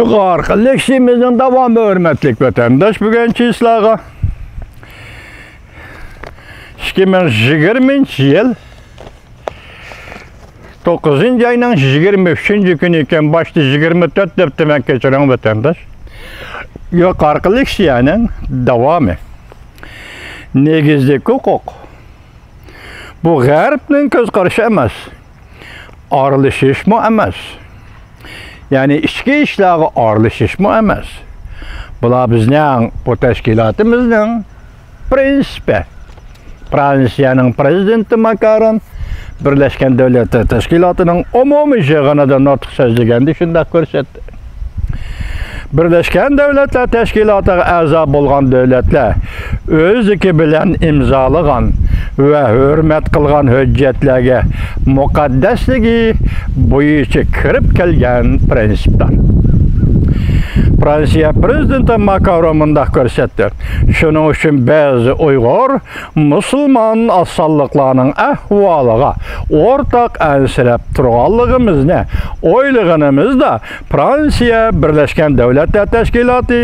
Yukarı leksimizin devamı hürmetlik vatandaş bugünkü islaha 2020 yıl 9. ayının 23. günü iken başta 24 demek geçiren vatandaş yukarı leksiyanın devamı negizlik hukuk bu G'arb'nin göz karşı emas aralışışma emas yani içki işleri aralışışma emas bula bizning bu teşkilatımızın prinsipi Fransiya'nın prezidenti Macron Birleşken Devletler Teşkilatı'nın umumi yığınida nutq so'zlaganda shunday ko'rsatdi. Birleşken Devletler Teşkilatı'na a'zo bo'lgan davlatlar o'ziki bilan imzolagan va hurmat qilgan hujjatlarga muqaddasligi bo'yicha kirib kelgan prinsiplar. Fransiya prezidenti Macron mundaq ko'rsatdi. Shuning uchun ba'zi Uyg'ur musulmon asonliqlarning ahvoliga o'rtaq ansirab turganligimizni o'ylaganimizda Fransiya Birleşken Devletler Teşkilatı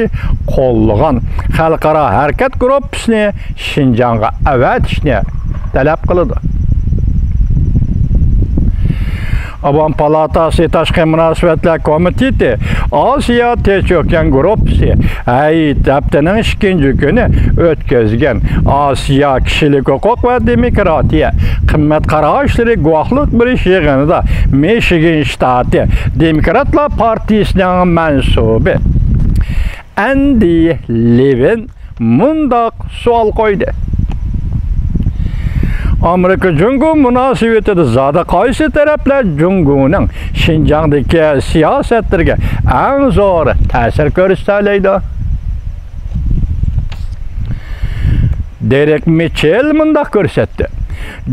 qo'llagan xalqaro harakat gruppasini Şinjanga avatishni talab qildi. Avam Palatası Tashqi Munosabatlar Komiteti Osiyo Tinch okean gruppasi haftaning 2. kuni o'tkazgan Osiyo kishilik huquq va demokratiya qimmat qarashlari guvohlik berish yig'inida Michigan shtati Demokratlar partiyasining mansubi Andy Levin mundaq savol qo'ydi. Amerika Jungo munosabatida zada qaysi taraflar Jungoning Şinjandagi siyosatlarga eng zo'r ta'sir ko'rsatadi? Derek Mitchell mundaq ko'rsatdi.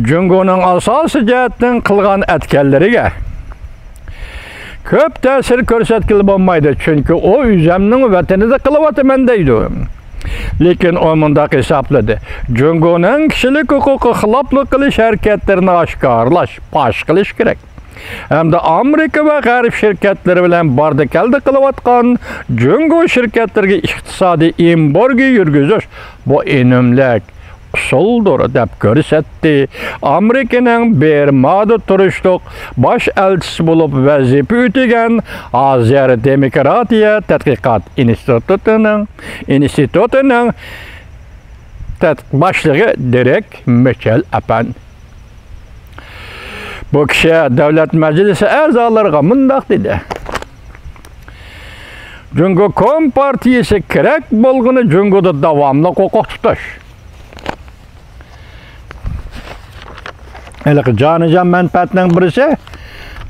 Jungoning asosiy jihatdan qilgan atkanlariga ko'p ta'sir ko'rsatkili bo'lmaydi, chunki u o'zimning vatanida qilyapman deydi. Lekin o mundaq hisobladi. Jungoning kishilik huquqi xiloflik qilish harakatlarini oshkorlash, fosh qilish kerak. Hamda Amerika va G'arb shirkatlari bilan bordi-keldi qilayotgan Jungo shirkatlariga iqtisodiy embargo yurgizish bu enimlik usuldir deb ko'rsatdi. Amerikaning Bermuda turishliq bosh elchisi bo'lib vazifa o'tagan Osiyo Demokratiya tadqiqot institutining boshlig'i Derek Mitchell apan. Bu kishi davlat majlisi a'zolariga mundaq dedi. Jungo Kompartiyasi kerak bo'lgani Jungoda davomli huquq tutish. Jonijan manfaatning birisi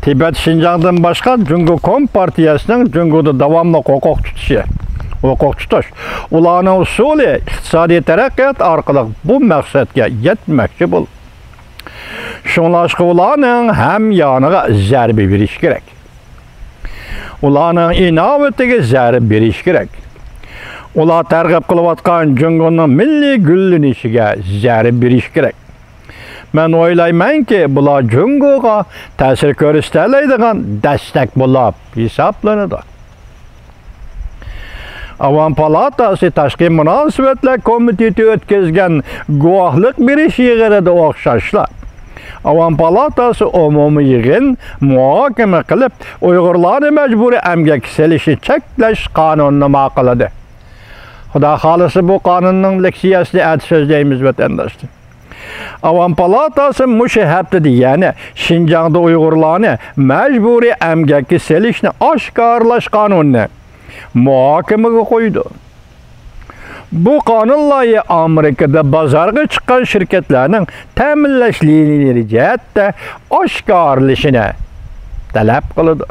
Tibet Şinjandan boshqa Jungo Kompartiyasining Jungoda davomli huquq tutish. Ularning usuli iqtisodiy taraqqiyot orqali bu maqsadga yetmoqchi bo'ldi. Shunlashqa ularning ham yoniga zarba berish kerak. Ularning innovatiga zarba berish kerak. Ular targ'ib qilayotgan Jungoning milliy gullanishiga zarba berish kerak. Men o'ylaymanki, bular Jungoga ta'sir ko'rsatadigan dastak bo'lib hisoblanadi. Avam Palatası Tashqi Munosabatlar Komiteti o'tkazgan guvohlik berish yig'inida o'xshashlar. Avam Palatası umumiy yig'in muhokama qilib, Uyg'urlarni majburiy emgak selishi cheklash qonunini ma'qulladi. Xudo xolisi bu qonunning leksiyasini so'zlaymiz vatandoshlar. Avam Palatası mushu haftada yani Şinjanda Uyg'urlarni majburiy emgakka selishni oshkorlash qonunini muhokamaga qo'ydi. Bu qonun loyiha Amerikada bozorga chiqqan shirkatlarning ta'minlash liniyalari jihatda oshkorlashini talab qiladi.